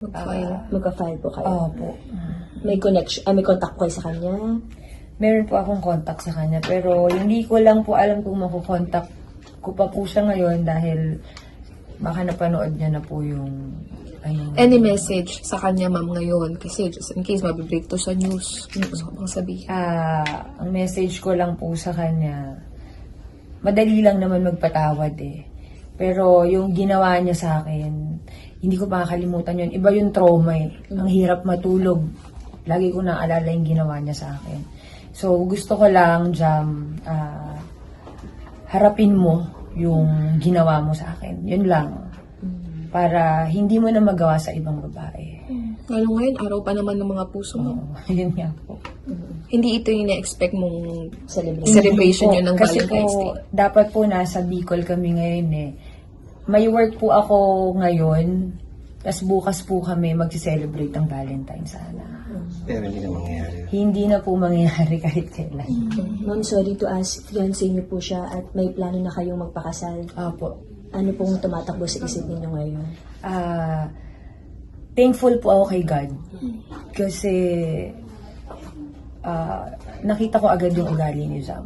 Mag-file. Magka-file po kayo. Opo. May connection, may contact ko kayo sa kanya. Meron po akong contact sa kanya, pero hindi ko lang po alam kung makukontak ko pa po siya ngayon dahil baka napanood niya na po yung Any message sa kanya, ma'am, ngayon? Kasi just in case mabibreak to sa news. Gusto ko pang sabihin. ang message ko lang po sa kanya, madali lang naman magpatawad eh. Pero yung ginawa niya sa akin, hindi ko makakalimutan yun. Iba yung trauma eh. Ang hirap matulog. Lagi ko naalala yung ginawa niya sa akin. So, gusto ko lang, Jam, harapin mo yung ginawa mo sa akin. Yun lang. Para hindi mo na magawa sa ibang babae. Lalo ngayon, araw pa naman ng mga puso mo. Yun nga po. Hindi ito yung na-expect mong Celebration. celebration yun ng Kasi Valentine's po, Day. dapat po nasa Bicol kami ngayon eh. May work po ako ngayon, tas bukas po kami magsi-celebrate ng Valentine's sana. Pero hindi na mangyayari. Hindi na po mangyayari kahit kailan. Ma'am, sorry to ask, fiancé niyo po siya at may plano na kayong magpakasal. Opo. Ano pong tumatakbo sa isip ninyo ngayon? Thankful po ako kay God. Kasi nakita ko agad yung ugali ni Jam.